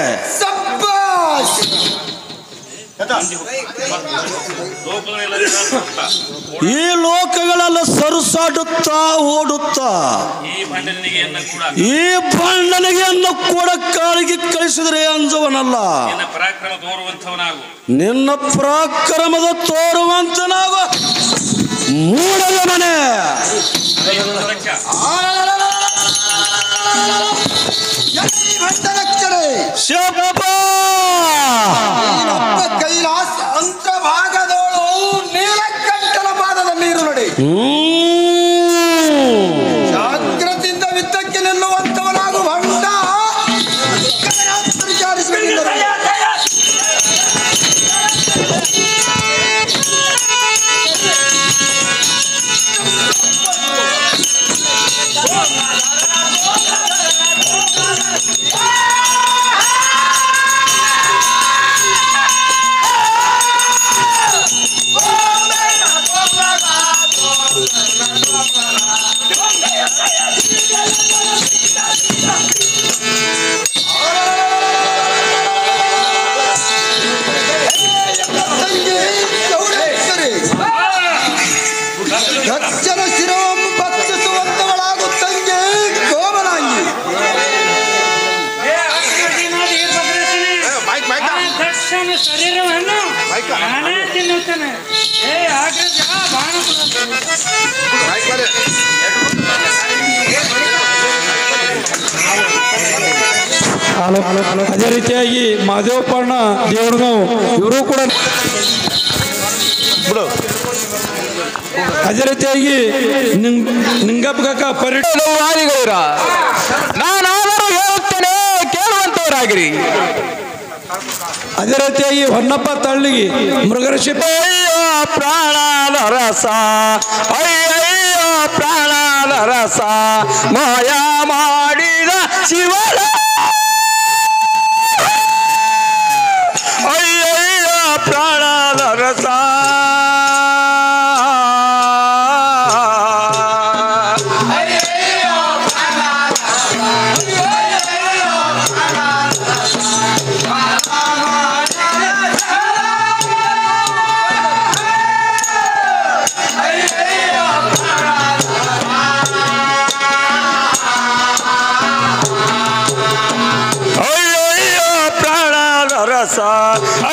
ಈ ಲೋಕಗಳೆಲ್ಲ ಸರಸಾಡುತ್ತಾ ಓಡುತ್ತಾ ಈ ಬಣ್ಣನಿಗೆ ಅನ್ನ ಕೂಡ ಕಾಳಿಗೆ ಕಳಿಸಿದರೆ ಅಂಜವನಲ್ಲ. ನಿನ್ನ ಪರಾಕ್ರಮದ ತೋರುವಂತನಾಗ ಮೂಡದ ಮನೆ
ಕೈಲಾಸ ಅಂತರ ಭಾಗದೋಳು ನೀಲಕಂಠನ ಪಾದದ ನೀರು ನೋಡಿ. ಜಾಗ್ರತೆಯಿಂದ ವಿತ್ತಕ್ಕೆ ನಿಲ್ಲುವಂತವನಾಗು ಭಂಡ ವಿಚಾರಿಸಬೇಕಿದ್ದರು. ಗಚ್ಚನ ಶಿರವನ್ನು ಭಕ್ಷಿಸುವಂತವಳಾಗು ತಂಗಿ ಕೋಮಲಾಂಗಿ.
ಶರೀರವನ್ನು ನಾನೇ ತಿನ್ನುತ್ತೇನೆ.
ಅದೇ ರೀತಿಯಾಗಿ ಮಾದೇವಪ್ಪಣ್ಣ ದೇವರಗಾಂವ್ ಇವರು ಕೂಡ ಅದೇ ರೀತಿಯಾಗಿ ನಿಂಗಪ್ಪ ಕಾಕ
ಪರಿಣಾಮವಾದಿಗೌರ ನಾನಾದರೂ ಹೇಳುತ್ತೇನೆ ಕೇಳುವಂತವರಾಗಿರಿ.
ಅದೇ ರೀತಿಯಾಗಿ ಹೊನ್ನಪ್ಪ ತಳ್ಳಿಗಿ ಮೃಗರ್ಷಿ
ಪ್ರಾಣದ ರಸ ಅಯ್ಯಯ್ಯೋ ಪ್ರಾಣದ ರಸ ಮಾಯ ಮಾಡಿದ ಶಿವನ ಅಯ್ಯಯ್ಯೋ ಪ್ರಾಣದ ರಸ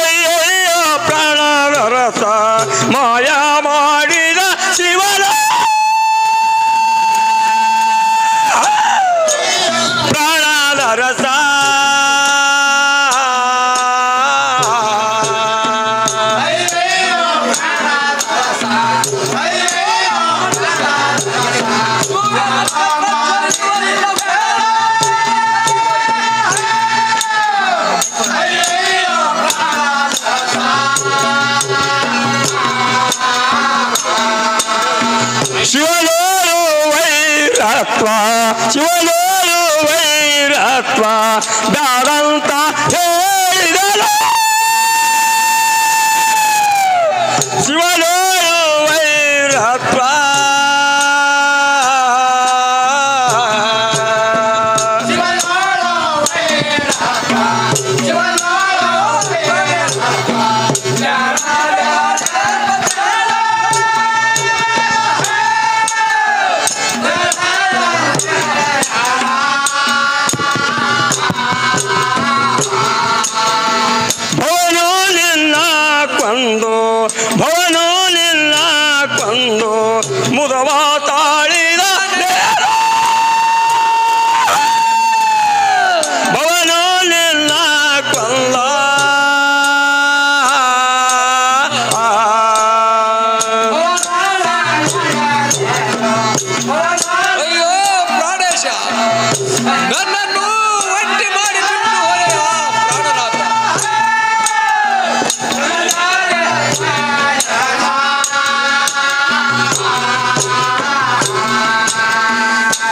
ಅಯ್ಯಯ್ಯೋ ಪ್ರಾಣದ ರಸ ಮಾಯ ಮಾಡಿದ ಶಿವನ ಪ್ರಾಣದ ರಸ ಶಿವನೋರು ವೈರತ್ವ ಶಿವನೋರು ವೈರತ್ವ ಬ್ಯಾಡಂತ ಹೇಳಿದನು ಶಿವನೋರು ವೈರತ್ವ ಭವನು ನಿನ್ನ ಕೊಂದು ಮುದವ ತಾಳಿದ ಭವನು ನಿನ್ನ ಕೊಂದ
ಅಯ್ಯೋ ಪ್ರಾಣೇಶ, ನನ್ನನ್ನು ಒಟ್ಟಿ ಮಾಡಿ ಬಿಟ್ಟು ಹೊರೆಯ ಪ್ರಾಣನಾಥ.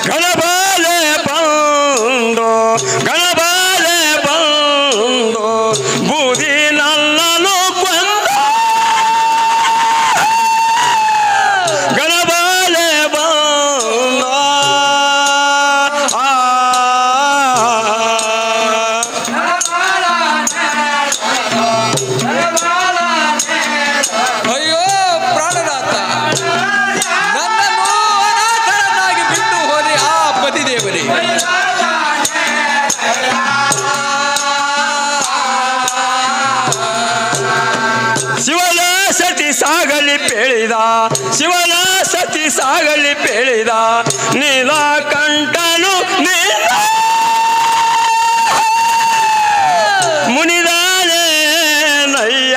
ಗಣಬಾಲೆ ಬಂದು ಬೂದಿ ನನ್ನನು ಕೊಂದ ಗಣಬಾಲೆ ಬಂದ
ಅಯ್ಯೋ ಪ್ರಾಣನಾಥ, ನನ್ನನ್ನು ಅನಾಥರನ್ನಾಗಿ ಬಿಟ್ಟು ಹೋದೆ ಆ ಪತಿದೇವರೇ.
ಶಿವನ ಸತಿ ಸಾಗಲಿ ಪೇಳಿದ ಶಿವನ ಸತಿ ಸಾಗಲಿ ಪೇಳಿದ ನೀಲಕಂಠನು ನೀಲ ಮುನಿದಾನೆ ನಯ್ಯ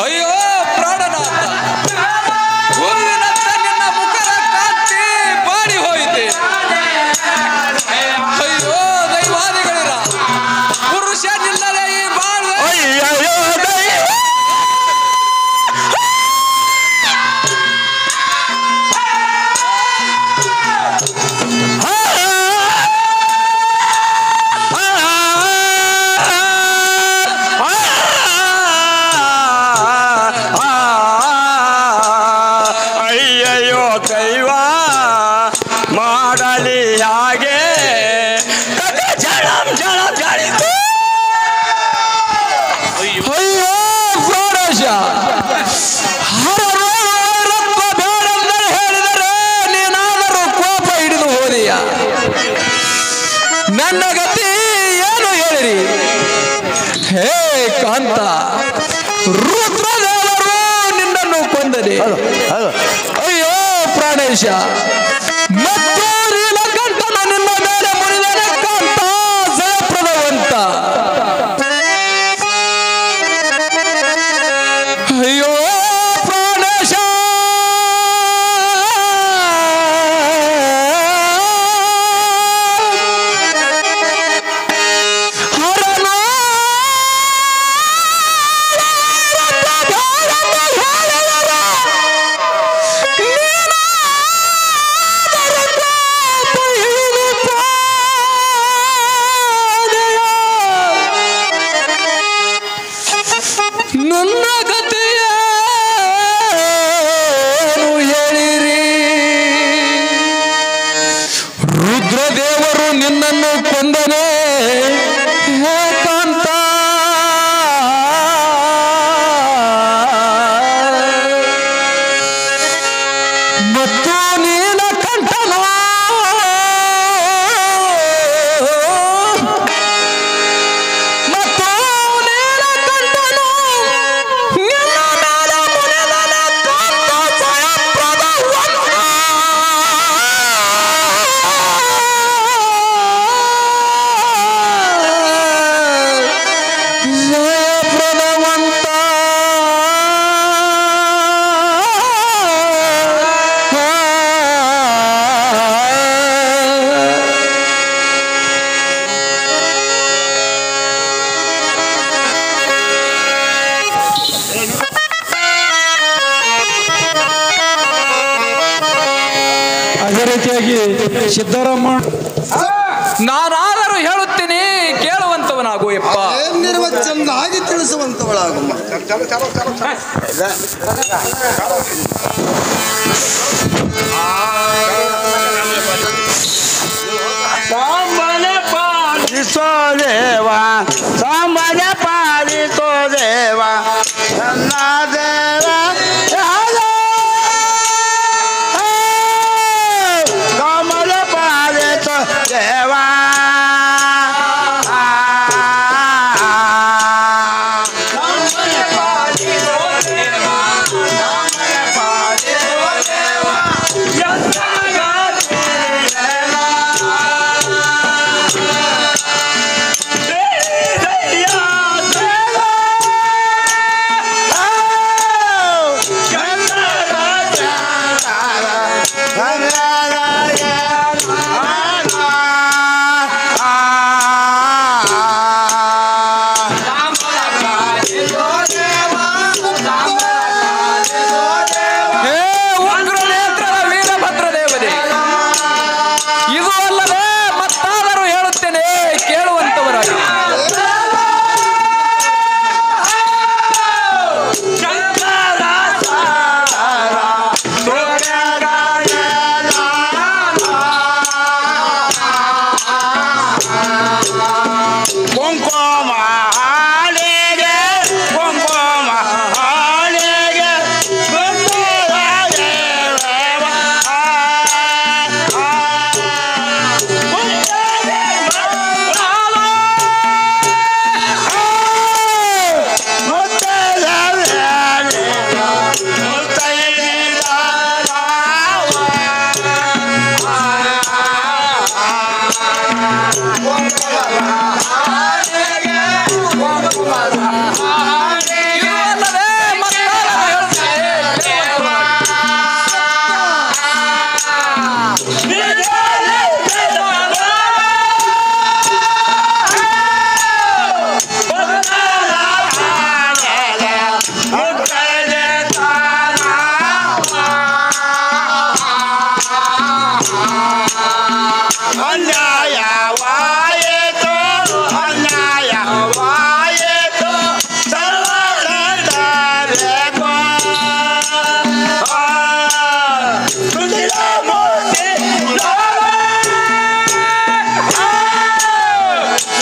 ಅಯ್ಯೋ ಪ್ರಾಣನಾಥ, ಹೂವಿನಂತ ನಿನ್ನ ಮುಖದ ಕಾಂತಿ ಬಾಡಿ ಹೋಯಿತೆ. ಅಯ್ಯೋ ದೈವಾದಿಗಳಿರ, ಪುರುಷನಿಲ್ಲದೆ ಈ ಬಾಳ್ವೆ.
ಅಯ್ಯಯ್ಯೋ ದೈವ ಅಯ್ಯಯ್ಯೋ ದೈವ ಮಾಡಲಿ ಹಾಗೆ ಜಳಂ ಜಳಂ ಜಾಡಿತು
ಅಯ್ಯೋ ಪ್ರಾಣೇಶ, ಹರರತ್ವ ಬೇಡಂದರೆ ಹೇಳಿದರೆ ನೀನಾದರೂ ಕೋಪ ಹಿಡಿದು ಹೋದೆಯ. ನನ್ನ ಗತಿ ಏನು ಹೇಳಿರಿ? ಹೇ ಕಾಂತ, ರುದ್ರದೇವರು ನಿನ್ನನ್ನು ಕೊಂದನೆ. ಅಯ್ಯೋ ಪ್ರಾಣೇಶ, ಮತ್ತು ನೀಲಕಂಠನ ನಿನ್ನ ಮೇಲೆ ಮುನಿದನೆ ಕಾಂತ ಜಯಪ್ರದವಂತ. ಅಯ್ಯೋ ಪ್ರಾಣೇಶ, ಹರನೋ ನನ್ನ ಕಥೆಯೇನು ಹೇಳಿರಿ ರುದ್ರದೇವರು ನಿನ್ನನ್ನು ಕೊಂದನೆ ಏಕಾಂತ ಮತ್ತು ನೀಲಕಂಠನ ಮತ್ತು ನೀಲಕಂಠನು ನಿನ್ನ ಮೇಲೆ ಮುನಿದನ ತಂದ ಜಯಪ್ರದವಂತ ಜಯಪ್ರದವಂತ
ಅದೇ ರೀತಿಯಾಗಿ ಸಿದ್ದರಾಮ
ನಾನಾದರೂ ಹೇಳುತ್ತೇನೆ ಕೇಳುವಂತವನಾಗು ಯಪ್ಪ
ಏನಿರುವ ಚೆನ್ನಾಗಿ ತಿಳಿಸುವಂತವಳಾಗಮ್ಮ. ಸಾಂಬನೆ ಪಾಲಿಸೋ ದೇವ, ಸಾಂಬನೆ ಪಾಲಿಸೋ ದೇವ, ನನ್ನ ದೇವ ಕಮಲ ಪಾಲಿಸೋ ದೇವ.
ಹೇ ಉಗ್ರನೇತ್ರದ ವೀರಭದ್ರ ದೇವತೆ ಇದು ಅಲ್ಲದೆ ಮತ್ತಾದರೂ ಹೇಳುತ್ತೇನೆ ಕೇಳುವಂತವರಾಗಿ
ಕುಂಕುಮ ಹಾಲಿಗೆ, ಕುಂಕುಮ ಹಾಲಿಗೆ ಬಂದರ ದೇವ.
ಇದು ಅಲ್ಲದೆ ಮತ್ತಾದರೂ ಹೇಳುತ್ತೇನೆ
ಅನ್ಯಾಯವಾಯಿತು, ಅನ್ಯಾಯವಾಯಿತು, ಸರ್ವದಂಡಬೇಕು. ತುದಿಲ ಮೂರ್ತಿ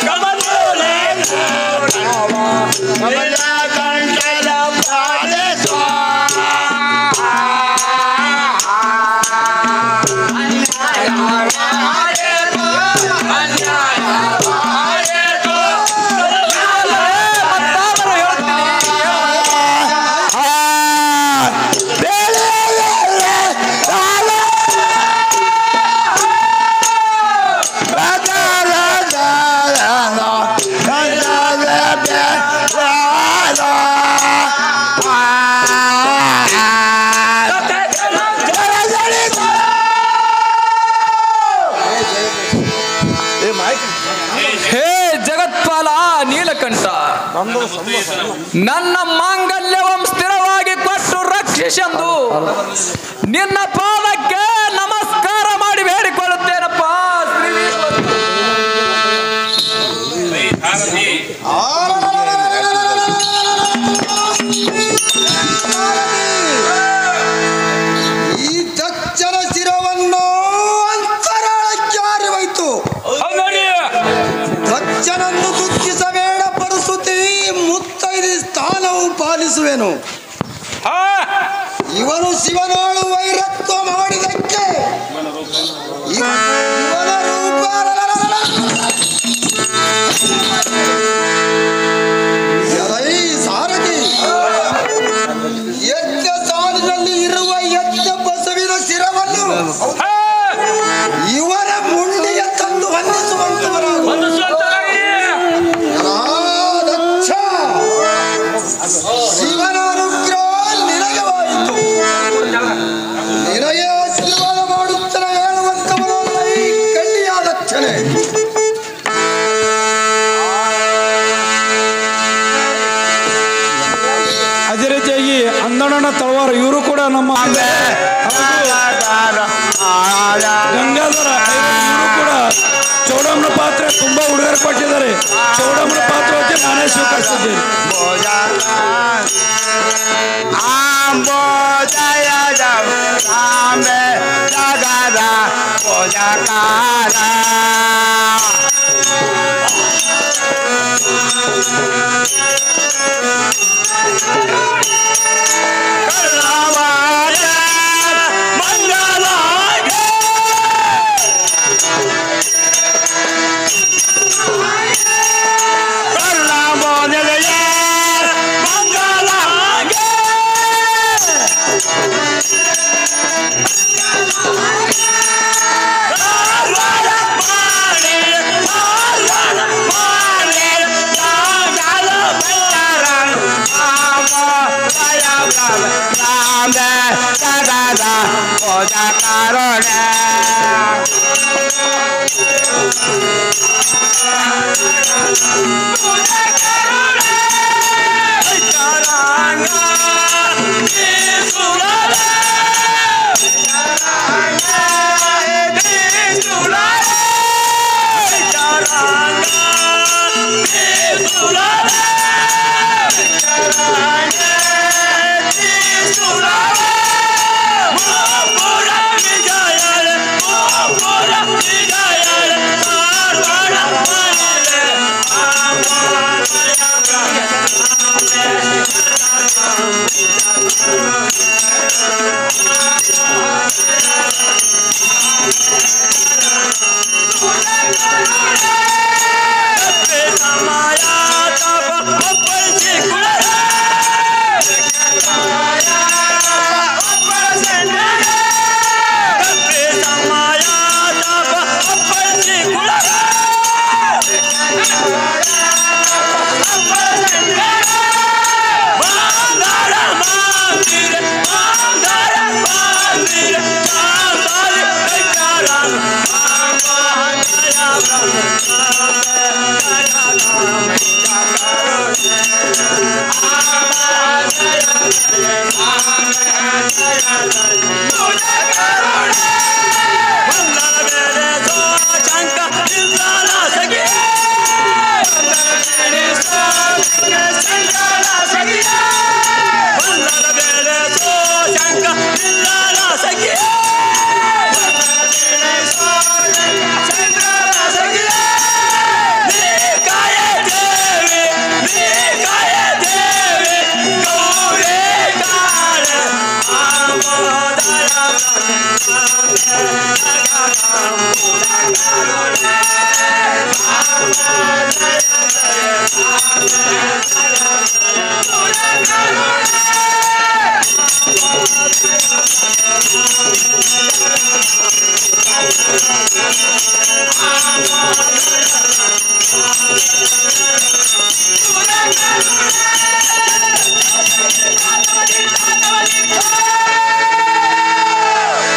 ಕಮಲೂಲೆ ಕಮಲ ಕಂಠದ ಪಾಲಿಸೋ.
ಮತ್ತಾದರೂ ಹೇ ಜಗತ್ಪಾಲ ನೀಲಕಂಠ ನನ್ನ ಮಾಂಗಲ್ಯವಂ ಸ್ಥಿರವಾಗಿ ಕೊಟ್ಟು ರಕ್ಷಿಸೆಂದು ನಿನ್ನ ಪಾದಕ್ಕೆ ನಮಸ್ಕಾರ ಮಾಡಿ ಬೇಡಿಕೊಳ್ಳುತ್ತೇನಪ್ಪ ಶ್ರೀ
ಪಾಲಿಸುವೆನು. ಇವನು ಶಿವನೋಳು ವೈರತ್ವ ಮಾಡಿದಕ್ಕೆ ಇವನ ರೂಪ ಸಾರಥಿ ಎತ್ತ ಸಾಲಿನಲ್ಲಿ ಇರುವ ಎತ್ತ ಬಸವಿನ ಶಿರವನ್ನು ಇವರ ಮುಂಡಿಗೆ ತಂದು ಶಿವನ ಅನುಗ್ರಹ ನಿನಗವಾಯಿತು. ನಿನಗೆ ಆಶೀರ್ವಾದ ಮಾಡುತ್ತಲೇ ಹೇಳುವಂತವನಲ್ಲ ಈ ಕಣ್ಣಿಯಾದಚ್ಚನೆ.
ಅದೇ ರೀತಿಯಾಗಿ ಅಂದಣ್ಣನ ತಳವಾರ ಇವರು ಕೂಡ ನಮ್ಮ ಗಂಗಾಧರ ಇವರು ಕೂಡ ಚೌಡಮ್ಮನ ಪಾತ್ರೆ ತುಂಬಾ ಹುಡುಗರು ಕೊಟ್ಟಿದ್ದಾರೆ. ಚೌಡಮ್ಮನ ಪಾತ್ರ వచ్చి ನಾನೇ ಸ್ವೀಕರಿಸಿದ್ದೇನೆ.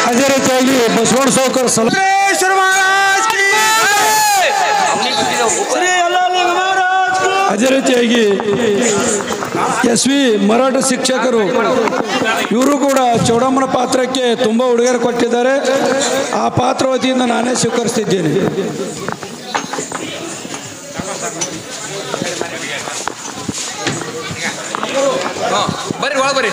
ಅದೇ ರೀತಿಯಾಗಿ ಬಸವಣ್ಣ ಸಾವ್ಕಾರ ಅದೇ ರೀತಿಯಾಗಿ SV ಮರಾಠ ಶಿಕ್ಷಕರು ಇವರು ಕೂಡ ಚೌಡಮ್ಮನ ಪಾತ್ರಕ್ಕೆ ತುಂಬ ಉಡುಗೊರೆ ಕೊಟ್ಟಿದ್ದಾರೆ. ಆ ಪಾತ್ರ ವತಿಯಿಂದ ನಾನೇ ಸ್ವೀಕರಿಸ್ತಿದ್ದೇನೆ.
ಬರ್ರಿ ಒಳಗೆ ಬರ್ರಿ.